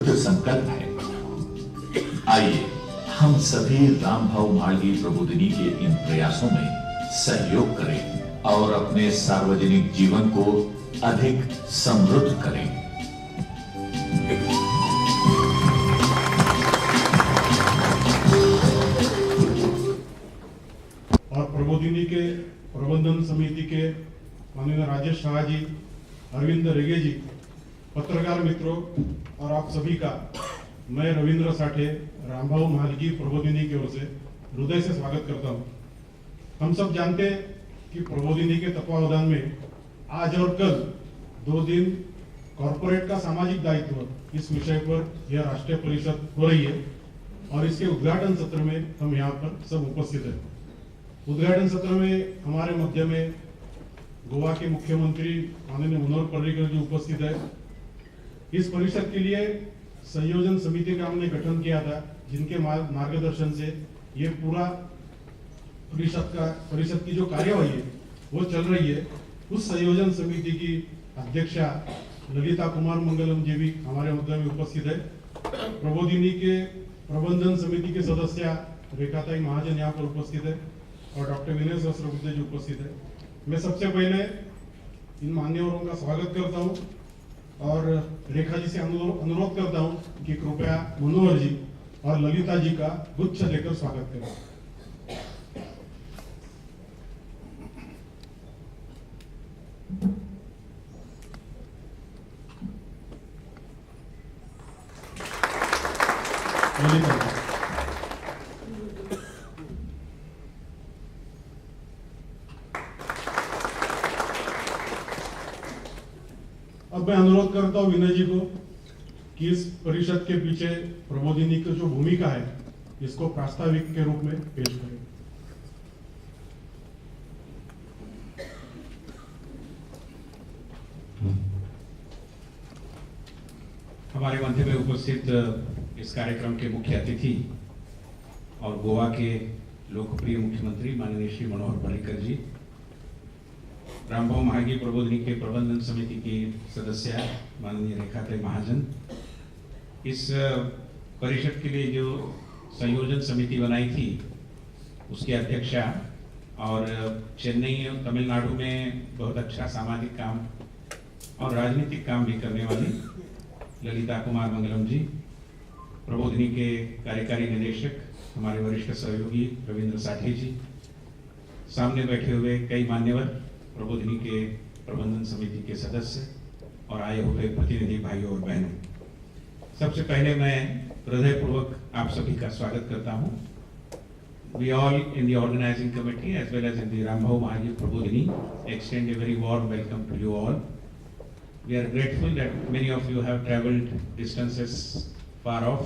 दृढ़ संकल्प है। आइए हम सभी रामभाऊ म्हाळगी प्रबोधिनी के इन प्रयासों में सहयोग करें और अपने सार्वजनिक जीवन को अधिक समृद्ध करें। और प्रबोधिनी के प्रबंधन समिति के माननीय राजेश शाह जी, अरविंद रेगे जी, पत्रकार मित्रों और आप सभी का मैं रविंद्र साठे रामभाऊ म्हाळगी प्रबोधिनी की ओर से हृदय से स्वागत करता हूं। हम सब जानते हैं कि प्रबोधिनी के तत्वावधान में आज और कल 2 दिन कॉरपोरेट का सामाजिक दायित्व इस विषय पर यह राष्ट्रीय परिषद हो रही है और इसके उद्घाटन सत्र में हम यहाँ पर सब उपस्थित हैं। उद्घाटन सत्र में हमारे मध्य में गोवा के मुख्यमंत्री माननीय मनोहर पर्रिकर जी उपस्थित है। इस परिषद के लिए संयोजन समिति का हमने गठन किया था, जिनके मार्गदर्शन से ये पूरा परिषद की जो कार्यवाही है वो चल रही है। उस संयोजन समिति की अध्यक्षा ललिता कुमार मंगलम जी भी हमारे मध्य में उपस्थित है। प्रबोधिनी के प्रबंधन समिति के सदस्य रेखाताई महाजन यहाँ पर उपस्थित है और डॉक्टर विनय सहस्रबुद्धे जी उपस्थित है। मैं सबसे पहले इन मान्यवरों का स्वागत करता हूँ और रेखा जी से अनुरोध करता हूँ कि कृपया मनोहर जी और ललिता जी का गुच्छ देकर स्वागत करें। ललिता जी। अब मैं अनुरोध करता हूं विनय जी को कि इस परिषद के पीछे प्रबोधिनी की जो भूमिका है इसको प्रास्ताविक के रूप में पेश करें। हमारे मध्य में उपस्थित इस कार्यक्रम के मुख्य अतिथि और गोवा के लोकप्रिय मुख्यमंत्री माननीय श्री मनोहर पर्रिकर जी, रामभाऊ म्हाळगी प्रबोधिनी के प्रबंधन समिति की सदस्य माननीय रेखाताई महाजन, इस परिषद के लिए जो संयोजन समिति बनाई थी उसकी अध्यक्षा और चेन्नई तमिलनाडु में बहुत अच्छा सामाजिक काम और राजनीतिक काम भी करने वाली ललिता कुमार मंगलम जी, प्रबोधिनी के कार्यकारी निदेशक हमारे वरिष्ठ सहयोगी रविंद्र साठे जी, सामने बैठे हुए कई मान्यवर प्रबोधिनी के प्रबंधन समिति के सदस्य और आए हुए प्रतिनिधि भाइयों और बहनों, सबसे पहले मैं हृदयपूर्वक आप सभी का स्वागत करता हूं। We all in the organizing committee as well as in the Rambhau Mhalgi Prabodhini extend a very warm welcome to you all. We are grateful that many of you have traveled distances far off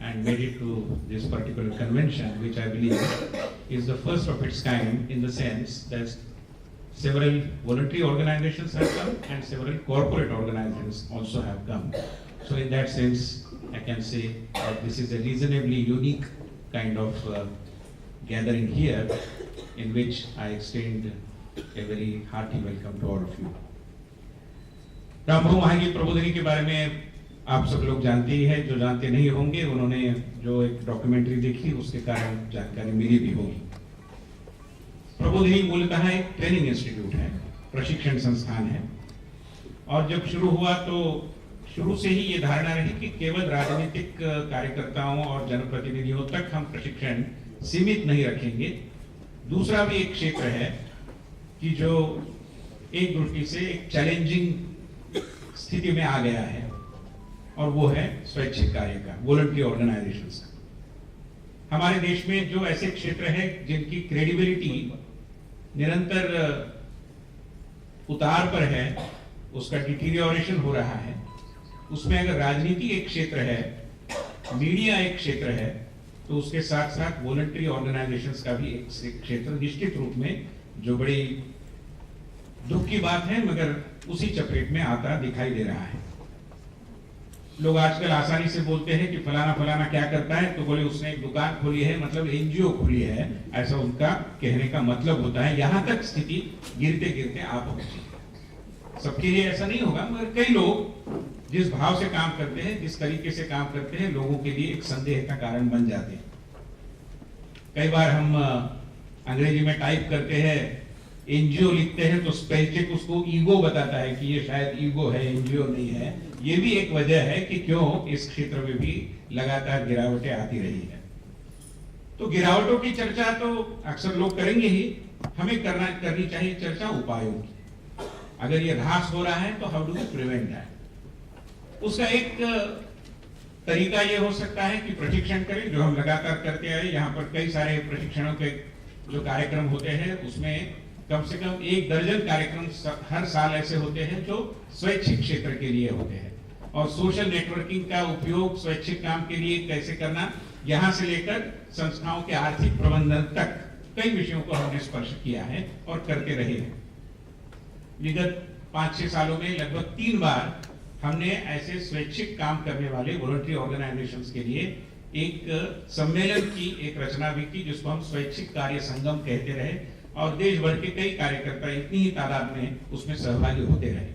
and made it to this particular convention, which I believe is the first of its kind in the sense that several voluntary organizations have come and several corporate organizations also have come. So in that sense, I can say that this is a reasonably unique kind of gathering here in which I extend a very hearty welcome to all of you. Rambhau Mhalgi Prabodhini के बारे में आप सब लोग जानते ही हैं, जो जानते नहीं होंगे उन्होंने जो एक डॉक्यूमेंट्री देखी उसके कारण जानकारी मिली भी होगी। प्रबोधिनी मूलतः एक ट्रेनिंग इंस्टीट्यूट है, प्रशिक्षण संस्थान है और जब शुरू हुआ तो शुरू से ही ये धारणा रही कि केवल राजनीतिक कार्यकर्ताओं और जनप्रतिनिधियों तक हम प्रशिक्षण सीमित नहीं रखेंगे। दूसरा भी एक क्षेत्र है कि जो एक दृष्टि से एक चैलेंजिंग स्थिति में आ गया है और वो है स्वैच्छिक कार्य का, वॉलंटरी ऑर्गेनाइजेशंस का। हमारे देश में जो ऐसे क्षेत्र है जिनकी क्रेडिबिलिटी निरंतर उतार पर है, उसका डिटीरियोरेशन हो रहा है, उसमें अगर राजनीति एक क्षेत्र है, मीडिया एक क्षेत्र है, तो उसके साथ साथ वॉलंटरी ऑर्गेनाइजेशंस का भी एक क्षेत्र निश्चित रूप में, जो बड़ी दुख की बात है मगर उसी चपेट में आता दिखाई दे रहा है। लोग आजकल आसानी से बोलते हैं कि फलाना फलाना क्या करता है, तो बोले उसने एक दुकान खोली है, मतलब एनजीओ खोली है, ऐसा उनका कहने का मतलब होता है। यहां तक स्थिति गिरते गिरते आ पहुंची। सबके लिए ऐसा नहीं होगा मगर कई लोग जिस भाव से काम करते हैं, जिस तरीके से काम करते हैं, लोगों के लिए एक संदेह का कारण बन जाते हैं। कई बार हम अंग्रेजी में टाइप करते हैं, एनजीओ लिखते हैं तो स्पेल चेक उसको ईगो बताता है कि ये शायद ईगो है, एनजीओ नहीं है। ये भी एक वजह है कि क्यों इस क्षेत्र में भी लगातार गिरावटें आती रही है। तो गिरावटों की चर्चा तो अक्सर लोग करेंगे ही, हमें करनी चाहिए चर्चा उपायों की। अगर ये ह्रास हो रहा है तो how do we prevent that. उसका एक तरीका ये हो सकता है कि प्रशिक्षण करें, जो हम लगातार करते आए। यहाँ पर कई सारे प्रशिक्षणों के जो कार्यक्रम होते हैं उसमें कम से कम 1 दर्जन कार्यक्रम हर साल ऐसे होते हैं जो स्वैच्छिक क्षेत्र के लिए होते हैं। और सोशल नेटवर्किंग का उपयोग स्वैच्छिक काम के लिए कैसे करना, यहाँ से लेकर संस्थाओं के आर्थिक प्रबंधन तक कई विषयों को हमने स्पर्श किया है और करते रहे हैं। विगत 5-6 सालों में लगभग 3 बार हमने ऐसे स्वैच्छिक काम करने वाले वॉलंटरी ऑर्गेनाइजेशंस के लिए एक सम्मेलन की एक रचना भी की, जिसको हम स्वैच्छिक कार्य संगम कहते रहे। और देश भर के कई कार्यकर्ता इतनी ही तादाद में उसमें सहभागी होते रहे।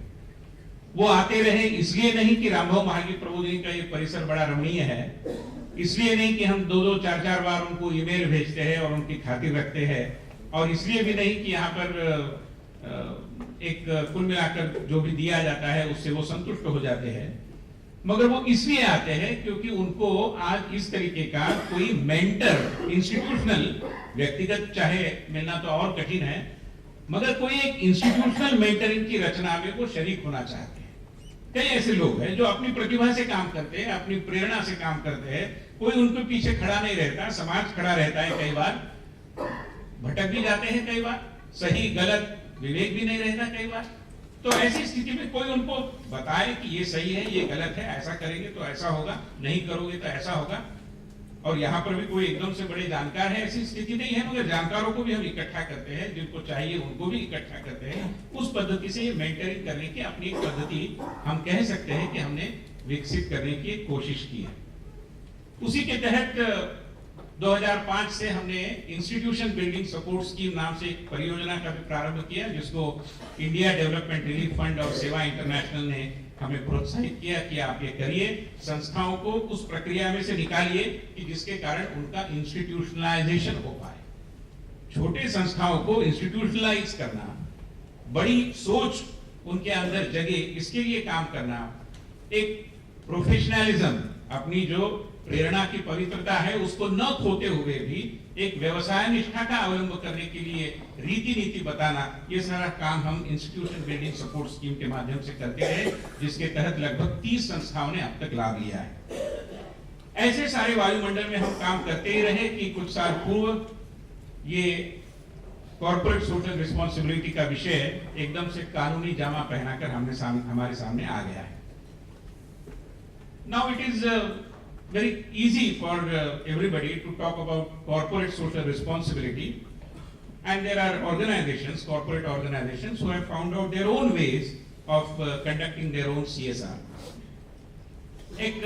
वो आते रहे इसलिए नहीं कि रामभाऊ महागी प्रबोधिनी का ये परिसर बड़ा रमणीय है, इसलिए नहीं कि हम 2-2, 4-4 बार उनको ईमेल भेजते हैं और उनकी खातिर रखते हैं, और इसलिए भी नहीं कि यहाँ पर एक कुल मिलाकर जो भी दिया जाता है उससे वो संतुष्ट हो जाते हैं। मगर वो इसलिए आते हैं क्योंकि उनको आज इस तरीके का कोई मेंटर, इंस्टीट्यूशनल, व्यक्तिगत चाहे मिलना तो और कठिन है, मगर कोई एक इंस्टीट्यूशनल मेंटरिंग की रचना में वो शरीक होना चाहते हैं। कई ऐसे लोग हैं जो अपनी प्रतिभा से काम करते हैं, अपनी प्रेरणा से काम करते हैं, कोई उनके पीछे खड़ा नहीं रहता, समाज खड़ा रहता है। कई बार भटक भी जाते हैं, कई बार सही गलत विवेक भी नहीं रहता कई बार। तो ऐसी स्थिति में कोई उनको बताए कि ये सही है, ये गलत है, ऐसा करेंगे तो ऐसा होगा, नहीं करोगे तो ऐसा होगा। और यहाँ पर भी कोई एकदम से बड़े जानकार है ऐसी स्थिति नहीं है, मगर जानकारों को भी हम इकट्ठा करते हैं, जिनको चाहिए उनको भी इकट्ठा करते हैं। उस पद्धति से ये मेंटरिंग करने की अपनी एक पद्धति हम कह सकते हैं कि हमने विकसित करने की कोशिश की है। उसी के तहत 2005 से हमने इंस्टीट्यूशन बिल्डिंग सपोर्ट स्कीम नाम से एक परियोजना का भी प्रारंभ किया, जिसको इंडिया डेवलपमेंट रिलीफ फंड और सेवा इंटरनेशनल ने हमें प्रोत्साहित किया कि आप ये करिए, संस्थाओं को उस प्रक्रिया में से निकालिए कि जिसके कारण उनका इंस्टीट्यूशनलाइजेशन हो पाए। छोटे संस्थाओं को इंस्टीट्यूशनलाइज करना, बड़ी सोच उनके अंदर जगे, इसके लिए काम करना, एक प्रोफेशनलिज्म, अपनी जो प्रेरणा की पवित्रता है उसको न खोते हुए भी एक व्यवसाय निष्ठा का अवलंब करने के लिए रीति नीति बताना, ये सारा काम हम इंस्टीट्यूशन बिल्डिंग सपोर्ट स्कीम के माध्यम से करते रहे, जिसके तहत लगभग 30 संस्थाओं ने अब तक लाभ लिया है। ऐसे सारे वायुमंडल में हम काम करते ही रहे कि कुछ साल पूर्व ये कॉर्पोरेट सोशल रिस्पॉन्सिबिलिटी का विषय एकदम से कानूनी जामा पहनाकर हमारे सामने आ गया है। Now it is very easy for everybody to talk about corporate social responsibility, and there are organizations, corporate organizations, who have found out their own ways of conducting their own CSR. एक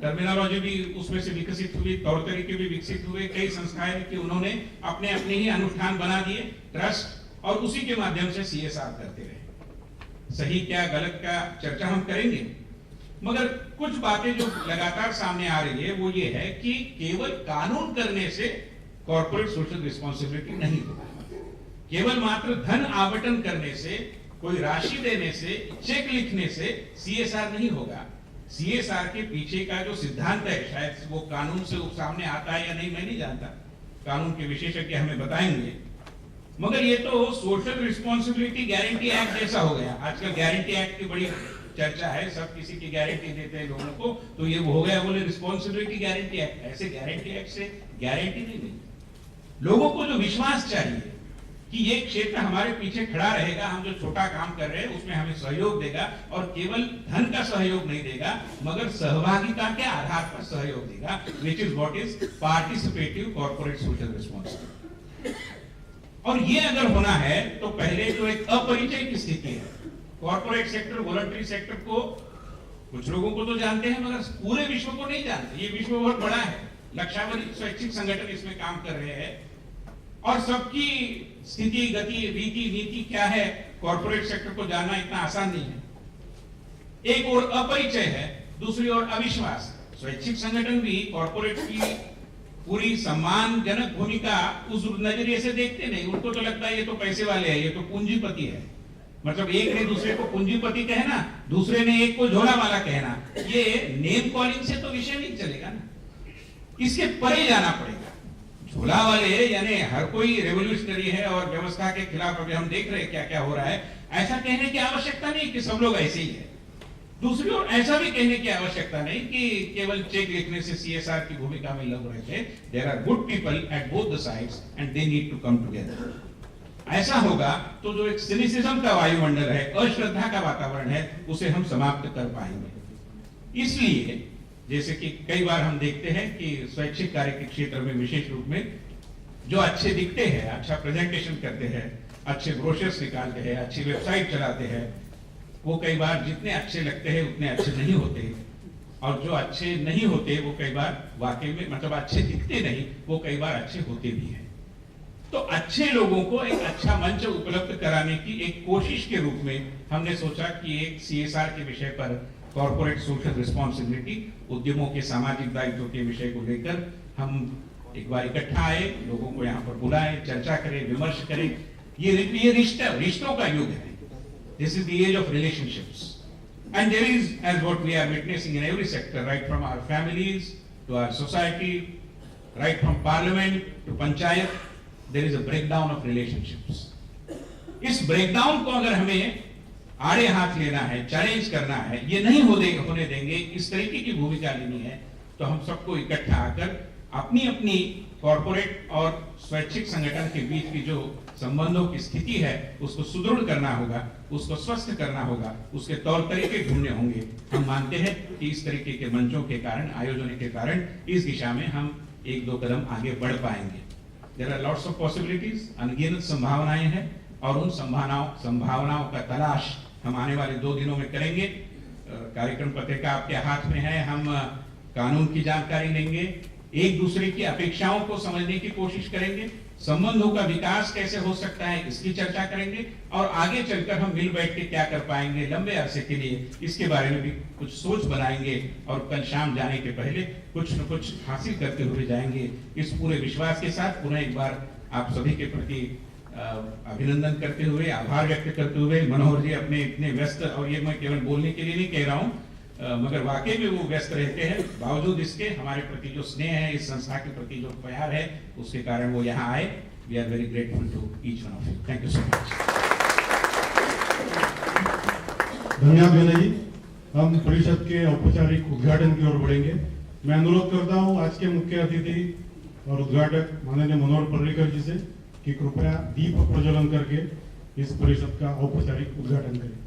terminology भी उसमें से विकसित हुई, तौर तरीके भी विकसित हुए। कई संस्थाएं कि उन्होंने अपने अपने ही अनुष्ठान बना दिए, ट्रस्ट, और उसी के माध्यम से CSR करते रहे। सही क्या गलत का चर्चा हम करेंगे, मगर कुछ बातें जो लगातार सामने आ रही है वो ये है कि केवल कानून करने से कॉर्पोरेट सोशल रिस्पॉन्सिबिलिटी नहीं होगी, केवल मात्र धन आवंटन करने से, कोई राशि देने से, चेक लिखने से CSR नहीं होगा। CSR के पीछे का जो सिद्धांत है, शायद वो कानून से सामने आता है या नहीं मैं नहीं जानता, कानून के विशेषज्ञ हमें बताएंगे, मगर ये तो सोशल रिस्पॉन्सिबिलिटी गारंटी एक्ट जैसा हो गया। आजकल गारंटी एक्ट की बड़ी चर्चा है, सब किसी की गारंटी देते हैं लोगों को, तो ये हो गया बोले रिस्पॉन्सिबिलिटी गारंटी एक्ट। ऐसे गारंटी एक्ट से गारंटी नहीं मिलती। लोगों को जो विश्वास चाहिए कि ये क्षेत्र हमारे पीछे खड़ा रहेगा, हम जो छोटा काम कर रहे हैं उसमें हमें सहयोग देगा, और केवल धन का सहयोग नहीं देगा मगर सहभागिता के आधार पर सहयोग देगा, which is what is participative corporate social responsibility. और ये अगर होना है तो पहले तो एक अपरिचय की स्थिति है। कॉर्पोरेट सेक्टर, वॉलंटरी सेक्टर को कुछ लोगों को तो जानते हैं मगर पूरे विश्व को नहीं जानते। ये विश्व बहुत बड़ा है, लक्षावधि स्वैच्छिक संगठन इसमें काम कर रहे हैं, और सबकी स्थिति, गति, रीति, नीति क्या है कॉर्पोरेट सेक्टर को जानना इतना आसान नहीं है। एक ओर अपरिचय है, दूसरी ओर अविश्वास। स्वैच्छिक संगठन भी कॉर्पोरेट की पूरी सम्मानजनक भूमिका उस नजरिए से देखते नहीं। उनको तो लगता है ये तो पैसे वाले हैं, ये तो पूंजीपति है। मतलब एक ने दूसरे को पूंजीपति कहना, दूसरे ने एक को झोला वाला कहना, ये नेम कॉलिंग से तो विषय नहीं चलेगा ना। इसके परे जाना पड़ेगा। झोला वाले यानी हर कोई रेवोल्यूशनरी है और व्यवस्था के खिलाफ अभी हम देख रहे हैं क्या क्या हो रहा है। ऐसा कहने की आवश्यकता नहीं कि सब लोग ऐसे ही है। दूसरी ओर ऐसा भी कहने की आवश्यकता नहीं कि केवल चेक लिखने से सीएसआर की भूमिका में लग रहे थे। There are good people at both the sides and they need to come together. ऐसा होगा तो जो एक सिनिसिज्म का वायुमंडल है, अश्रद्धा का वातावरण है, उसे हम समाप्त कर पाएंगे। इसलिए जैसे कि कई बार हम देखते हैं कि स्वैच्छिक कार्य के क्षेत्र में विशेष रूप में जो अच्छे दिखते हैं, अच्छा प्रेजेंटेशन करते हैं, अच्छे ब्रोशर्स निकालते हैं, अच्छी वेबसाइट चलाते हैं, वो कई बार जितने अच्छे लगते हैं उतने अच्छे नहीं होते। और जो अच्छे नहीं होते वो कई बार वाकई में मतलब अच्छे दिखते नहीं, वो कई बार अच्छे होते भी हैं। तो अच्छे लोगों को एक अच्छा मंच उपलब्ध कराने की एक कोशिश के रूप में हमने सोचा कि एक सीएसआर के विषय पर, कॉर्पोरेट सोशल रिस्पॉन्सिबिलिटी, उद्यमों के सामाजिक दायित्व के विषय को लेकर हम एक बार इकट्ठा आए, लोगों को यहाँ पर बुलाए, चर्चा करें, विमर्श करें। ये रिश्तों का युग है। This is the age of relationships, and there is, as what we are witnessing in every sector, right from our families to our society, right from parliament to panchayat, there is a breakdown of relationships. इस breakdown को अगर हमें आड़े हाथ लेना है, challenge करना है, ये नहीं होने देंगे, इस तरीके की भूमिका लेनी है, तो हम सबको इकट्ठा आकर अपनी अपनी कॉर्पोरेट और स्वैच्छिक संगठन के बीच की जो संबंधों की स्थिति है उसको सुदृढ़ करना होगा, उसको स्वस्थ करना होगा, उसके तौर तरीके ढूंढने होंगे। हम मानते हैं कि इस तरीके के मंचों के कारण, आयोजनों के कारण इस दिशा में हम एक दो कदम आगे बढ़ पाएंगे। There are lots of possibilities, अनगिनत संभावनाएं हैं और उन संभावनाओं का तलाश हम आने वाले 2 दिनों में करेंगे। कार्यक्रम पत्रिका आपके हाथ में है। हम कानून की जानकारी लेंगे, एक दूसरे की अपेक्षाओं को समझने की कोशिश करेंगे, संबंधों का विकास कैसे हो सकता है इसकी चर्चा करेंगे और आगे चलकर हम मिल बैठ के क्या कर पाएंगे लंबे अरसे के लिए, इसके बारे में भी कुछ सोच बनाएंगे और कल शाम जाने के पहले कुछ न कुछ हासिल करते हुए जाएंगे। इस पूरे विश्वास के साथ पुनः एक बार आप सभी के प्रति अभिनंदन करते हुए, आभार व्यक्त करते हुए, मनोहर जी अपने इतने व्यस्त, और ये मैं केवल बोलने के लिए नहीं कह रहा हूँ, मगर वाकई में वो व्यस्त रहते हैं, बावजूद इसके हमारे प्रति जो स्नेह है, इस संस्था के प्रति जो प्यार है, उसके कारण वो यहाँ आए। We are very grateful to each one of you. Thank you so much. धन्यवाद विनय जी। हम परिषद के औपचारिक उद्घाटन की ओर बढ़ेंगे। मैं अनुरोध करता हूँ आज के मुख्य अतिथि और उद्घाटक माननीय मनोहर पर्रिकर जी से कि कृपया दीप प्रज्वलन करके इस परिषद का औपचारिक उद्घाटन करें।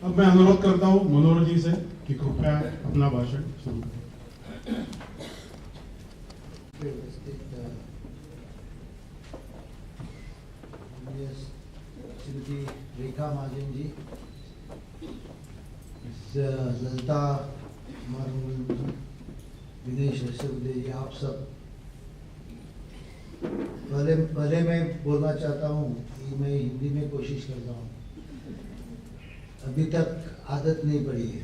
अब मैं अनुरोध करता हूं मनोहर जी से कि कृपया अपना भाषण शुरू करें। श्रीमती रेखा महाजन जी, ललिता मारूंगी, विनेश रसोदे जी, आप सब, पहले मैं बोलना चाहता हूँ कि मैं हिंदी में कोशिश करता हूँ। अभी तक आदत नहीं पड़ी है,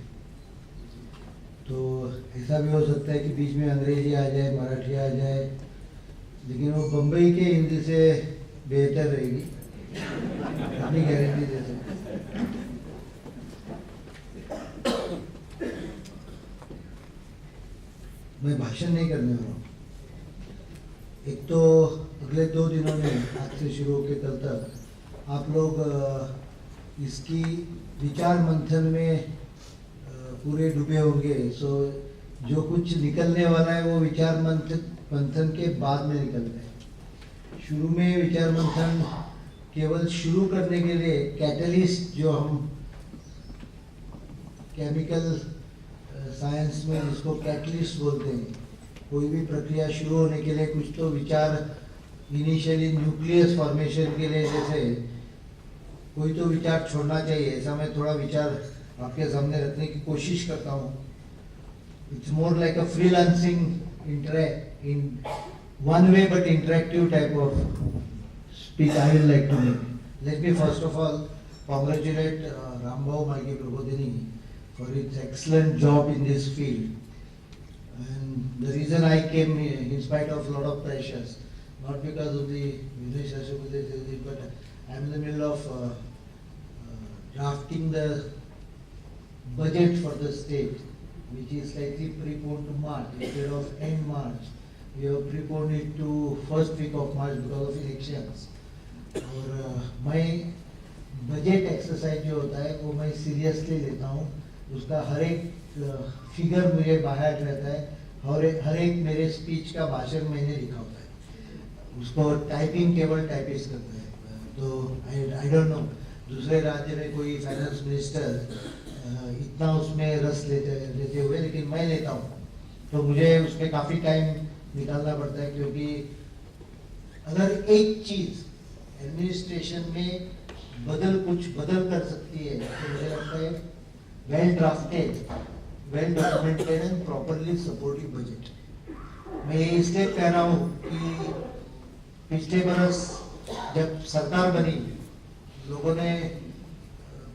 तो ऐसा भी हो सकता है कि बीच में अंग्रेजी आ जाए, मराठी आ जाए, लेकिन वो बम्बई के हिंदी से बेहतर रहेगी। अपनी गारंटी दे सकते। मैं भाषण नहीं करने वाला हूँ। एक तो अगले 2 दिनों में आज से शुरू होकर कल तक आप लोग इसकी विचार मंथन में पूरे डूबे होंगे। सो जो कुछ निकलने वाला है वो विचार मंथन के बाद में निकलता है। शुरू में विचार मंथन केवल शुरू करने के लिए कैटलिस्ट, जो हम केमिकल साइंस में जिसको कैटलिस्ट बोलते हैं, कोई भी प्रक्रिया शुरू होने के लिए कुछ तो विचार, इनिशियली न्यूक्लियस फॉर्मेशन के लिए जैसे कोई तो विचार छोड़ना चाहिए। ऐसा मैं थोड़ा विचार आपके सामने रखने की कोशिश करता हूँ। It's more like a freelancing in one way but interactive type of speech I will like to make. Let me first of all congratulate Rambhau Malgi Prabodhini for its excellent job in this field. And the reason I came here, in spite of a lot of pressures, not because of the Vinay Shashapati, but I am in the middle of drafting the budget for the state, which is slightly preponed to March instead of end March. We have preponed it to first week of March because of elections. और मैं budget exercise जो होता है वो मैं seriously लेता हूँ। उसका हर एक फिगर मुझे बाहर रहता है, हर एक मेरे स्पीच का भाषण मैंने लिखा होता है। उसको टाइपिंग केवल टाइपिस्ट करता है। तो आई डोंट नो दूसरे राज्य में कोई फाइनेंस मिनिस्टर इतना उसमें रस लेते हुए, लेकिन मैं लेता हूँ। तो मुझे उसमें काफ़ी टाइम निकालना पड़ता है, क्योंकि अगर एक चीज़ एडमिनिस्ट्रेशन में कुछ बदल कर सकती है तो मुझे लगता है well drafted, well documented and properly supportive budget. मैं ये इसलिए कह रहा हूँ कि पिछले बरस जब सरकार बनी, लोगों ने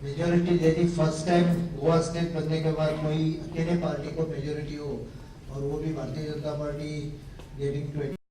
मेजोरिटी दे दी। फर्स्ट टाइम गोवा स्टेट बनने के बाद कोई अकेले पार्टी को मेजोरिटी हो, और वो भी भारतीय जनता पार्टी गेटिंग 20